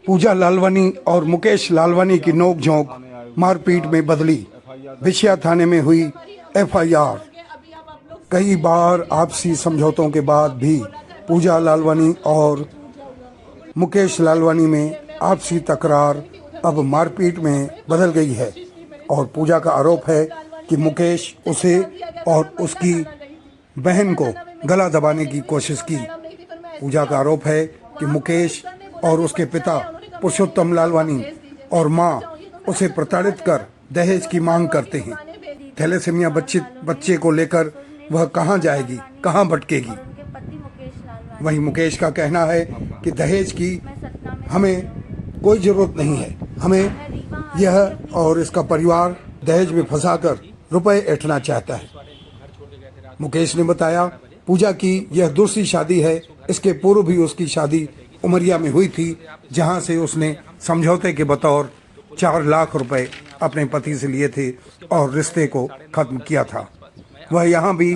पूजा लालवानी और मुकेश लालवानी की नोकझोंक मारपीट में बदली। बिछिया थाने में हुई एफआईआर। कई बार आपसी समझौतों के बाद भी पूजा लालवानी और मुकेश लालवानी में आपसी तकरार अब मारपीट में बदल गई है और पूजा का आरोप है कि मुकेश उसे और उसकी बहन को गला दबाने की कोशिश की। पूजा का आरोप है कि मुकेश और उसके पिता पुरुषोत्तम लालवानी और मां उसे प्रताड़ित कर दहेज की मांग करते हैं। थैलेसीमिया बच्चे को लेकर वह कहां जाएगी, कहां भटकेगी। वहीं मुकेश का कहना है कि दहेज की हमें कोई जरूरत नहीं है, हमें यह और इसका परिवार दहेज में फंसाकर रुपए ऐंठना चाहता है। मुकेश ने बताया, पूजा की यह दूसरी शादी है। इसके पूर्व भी उसकी शादी उमरिया में हुई थी, जहां से उसने समझौते के बतौर 4 लाख रुपए अपने पति से लिए थे और रिश्ते को खत्म किया था। वह यहाँ भी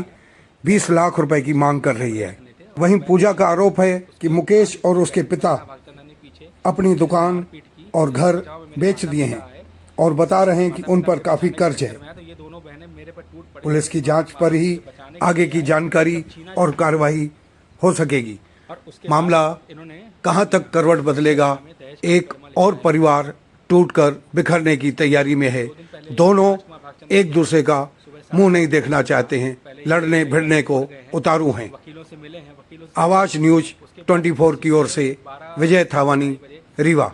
20 लाख रुपए की मांग कर रही है। वहीं पूजा का आरोप है कि मुकेश और उसके पिता अपनी दुकान और घर बेच दिए हैं और बता रहे हैं कि उन पर काफी कर्ज है। पुलिस की जांच पर ही आगे की जानकारी और कार्रवाई हो सकेगी। मामला कहां तक करवट बदलेगा, एक और परिवार टूटकर बिखरने की तैयारी में है। दोनों एक दूसरे का मुंह नहीं देखना चाहते हैं, लड़ने भिड़ने को उतारू हैं। आवाज न्यूज 24 की ओर से विजय थावानी, रीवा।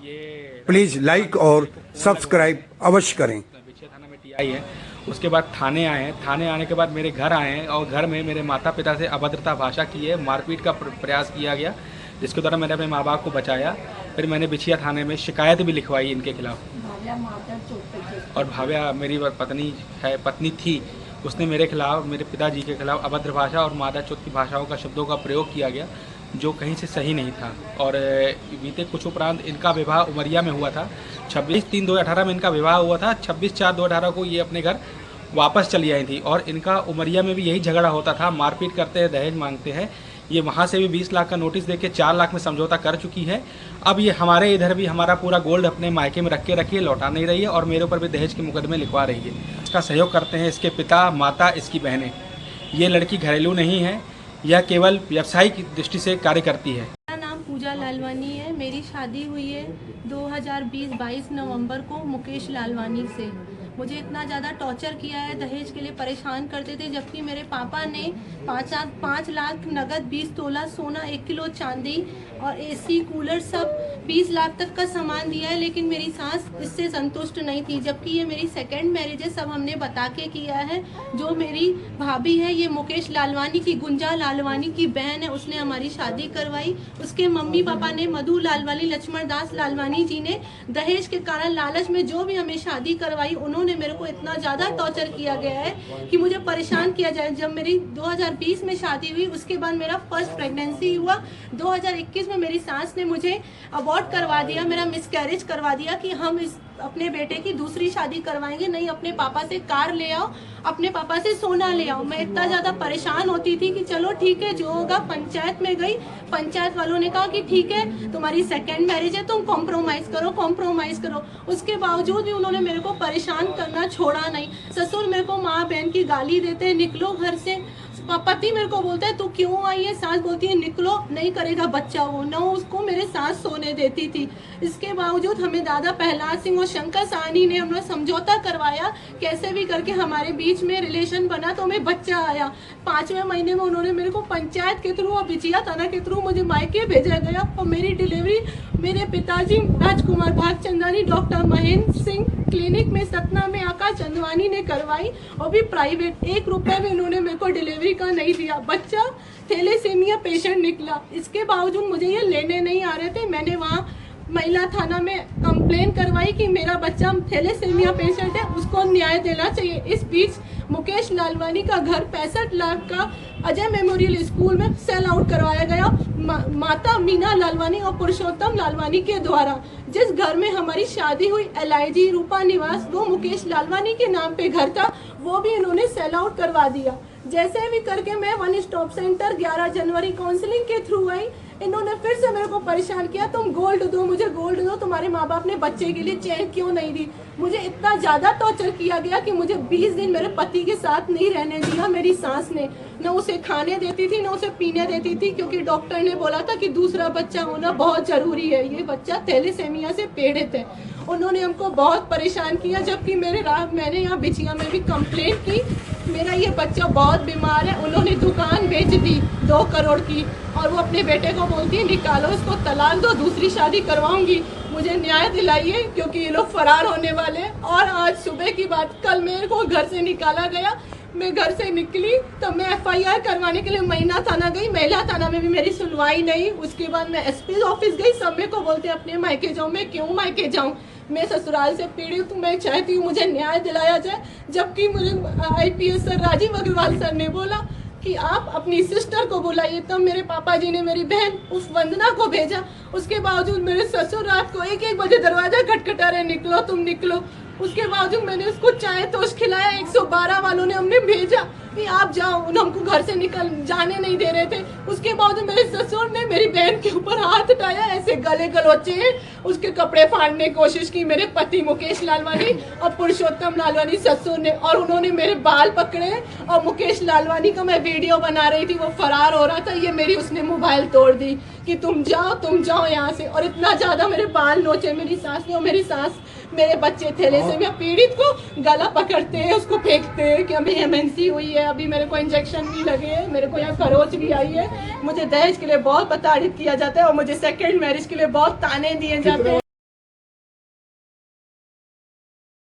प्लीज लाइक और सब्सक्राइब अवश्य करें। उसके बाद थाने आए हैं। थाने आने के बाद मेरे घर आए हैं और घर में मेरे माता पिता से अभद्रता भाषा की है, मारपीट का प्रयास किया गया, जिसके द्वारा मैंने अपने माँ बाप को बचाया। फिर मैंने बिछिया थाने में शिकायत भी लिखवाई इनके खिलाफ। और भाव्या मेरी पत्नी थी, उसने मेरे खिलाफ, मेरे पिताजी के खिलाफ अभद्र भाषा और मादा चोत की भाषाओं का शब्दों का प्रयोग किया गया, जो कहीं से सही नहीं था। और बीते कुछ उपरांत इनका विवाह उमरिया में हुआ था। 26/3/2018 में इनका विवाह हुआ था। 26/4/2018 को ये अपने घर वापस चली आई थी और इनका उमरिया में भी यही झगड़ा होता था। मारपीट करते हैं, दहेज मांगते हैं। ये वहाँ से भी 20 लाख का नोटिस देके 4 लाख में समझौता कर चुकी है। अब ये हमारे इधर भी हमारा पूरा गोल्ड अपने मायके में रख के लौटा नहीं रही है और मेरे ऊपर भी दहेज के मुकदमे लिखवा रही है। इसका सहयोग करते हैं इसके पिता, माता, इसकी बहनें। ये लड़की घरेलू नहीं है, यह केवल व्यावसायिक दृष्टि से कार्य करती है। मेरा नाम पूजा लालवानी है। मेरी शादी हुई है 2020-22 नवंबर को मुकेश लालवानी से। मुझे इतना ज़्यादा टॉर्चर किया है, दहेज के लिए परेशान करते थे, जबकि मेरे पापा ने 5 लाख नगद, 20 तोला सोना, 1 किलो चांदी और एसी, कूलर सब 20 लाख तक का सामान दिया है। लेकिन मेरी सास इससे संतुष्ट नहीं थी, जबकि ये मेरी सेकंड मैरिज है। सब हमने बता के किया है। जो मेरी भाभी है, ये मुकेश लालवानी की, गुंजा लालवानी की बहन है, उसने हमारी शादी करवाई। उसके मम्मी पापा ने, मधु लालवानी, लक्ष्मण दास लालवानी जी ने दहेज के कारण लालच में जो भी हमें शादी करवाई, उन्होंने मेरे को इतना ज्यादा टॉर्चर किया गया है कि मुझे परेशान किया जाए। जब मेरी 2020 में शादी हुई, उसके बाद मेरा फर्स्ट प्रेगनेंसी हुआ। 2021 में मेरी सास ने मुझे अबॉर्ट करवा दिया, मेरा मिसकैरेज करवा दिया कि हम अपने बेटे की दूसरी शादी करवाएंगे, नहीं अपने पापा से कार ले आओ, अपने पापा से सोना ले आओ। मैं इतना ज्यादा परेशान होती थी कि चलो ठीक है, जो होगा। पंचायत में गई, पंचायत वालों ने कहा कि ठीक है, तुम्हारी सेकंड मैरिज है, तुम कॉम्प्रोमाइज करो। उसके बावजूद भी उन्होंने मेरे को परेशान करना छोड़ा नहीं। ससुर मेरे को माँ बहन की गाली देते हैं, निकलो घर से। पति मेरे को बोलता है तू क्यों आई है, सास बोलती है निकलो, नहीं करेगा बच्चा। वो न उसको मेरे सास सोने देती थी। इसके बावजूद हमें दादा प्रहलाद सिंह और शंकर साहनी ने हम लोग समझौता करवाया, कैसे भी करके हमारे बीच में रिलेशन बना तो हमें बच्चा आया। 5वें महीने में उन्होंने मेरे को पंचायत के थ्रू और बिछिया थाना के थ्रू मुझे मायके भेजा गया और मेरी डिलीवरी मेरे पिताजी राजकुमार भागचंदानी, डॉक्टर महेंद्र सिंह क्लिनिक में सतना में आकाश चंदवानी ने करवाई और भी प्राइवेट। 1 रुपए में उन्होंने मेरे को डिलीवरी का नहीं दिया। बच्चा थैलेसीमिया पेशेंट निकला। इसके बावजूद मुझे ये लेने नहीं आ रहे थे। मैंने वहाँ महिला थाना में कंप्लेन करवाई कि मेरा बच्चा थैलेसीमिया पेशेंट है, उसको न्याय देना चाहिए। इस बीच मुकेश लालवानी का घर 65 लाख का अजय मेमोरियल स्कूल में सेल आउट करवाया गया माता मीना लालवानी और पुरुषोत्तम लालवानी के द्वारा। जिस घर में हमारी शादी हुई, LIG रूपा निवास, वो मुकेश लालवानी के नाम पे घर था, वो भी इन्होंने सेल आउट करवा दिया। जैसे भी करके मैं वन स्टॉप सेंटर 11 जनवरी काउंसलिंग के थ्रू आई। इन्होंने फिर से मेरे को परेशान किया, तुम गोल्ड दो, मुझे गोल्ड दो, तुम्हारे माँ बाप ने बच्चे के लिए चेन क्यों नहीं दी। मुझे इतना ज़्यादा टॉर्चर किया गया कि मुझे 20 दिन मेरे पति के साथ नहीं रहने दिया मेरी सास ने। न उसे खाने देती थी, न उसे पीने देती थी, क्योंकि डॉक्टर ने बोला था कि दूसरा बच्चा होना बहुत ज़रूरी है। ये बच्चा थैलेसेमिया से पीड़ित है। उन्होंने हमको बहुत परेशान किया, जबकि मैंने यहाँ बिछिया में भी कंप्लेंट की, मेरा ये बच्चा बहुत बीमार है। उन्होंने दुकान बेच दी 2 करोड़ की, और वो अपने बेटे को बोलती है निकालो इसको, तलाक दो, दूसरी शादी करवाऊंगी। मुझे न्याय दिलाइए, क्योंकि ये लोग फरार होने वाले हैं। और आज सुबह की बात, कल मेरे को घर से निकाला गया। मैं घर से निकली तब मैं FIR करवाने के लिए महिला थाना गई। महिला थाना में भी मेरी सुनवाई नहीं। उसके बाद मैं SP ऑफिस गई। सब मेरे को बोलते अपने मायके जाऊँ। मैं क्यों मायके जाऊँ? मैं ससुराल से पीड़ित हूँ। मैं चाहती हूँ मुझे न्याय दिलाया जाए। जबकि मुझे IPS sir Rajiv Agrawal sir ने बोला कि आप अपनी सिस्टर को बुलाइए। तब मेरे पापा जी ने मेरी बहन उस वंदना को भेजा। उसके बावजूद मेरे ससुर रात को 1-1 बजे दरवाजा खटखटा रहे, निकलो तुम निकलो। उसके बावजूद मैंने उसको चाय तोश खिलाया। 112 वालों ने हमने भेजा कि आप जाओ, हमको घर से निकल जाने नहीं दे रहे थे। उसके बावजूद मेरे ससुर ने मेरी बहन के ऊपर हाथ उठाया, ऐसे गले गलोचे, उसके कपड़े फाड़ने की कोशिश की। मेरे पति मुकेश लालवानी और पुरुषोत्तम लालवानी ससुर ने, और उन्होंने मेरे बाल पकड़े। और मुकेश लालवानी का मैं वीडियो बना रही थी, वो फरार हो रहा था। ये मेरी उसने मोबाइल तोड़ दी कि तुम जाओ यहाँ से। और इतना ज़्यादा मेरे बाल नोचे मेरी सास ने। और मेरी सास मेरे बच्चे थैलेसेमिया पीड़ित को गला पकड़ते हैं, उसको फेंकते हैं कि अभी MNC हुई है, अभी मेरे को इंजेक्शन भी लगे हैं, मेरे को यहाँ खरोच भी आई है। मुझे दहेज के लिए बहुत प्रताड़ित किया जाता है, और मुझे सेकंड मैरिज के लिए बहुत ताने दिए जाते हैं।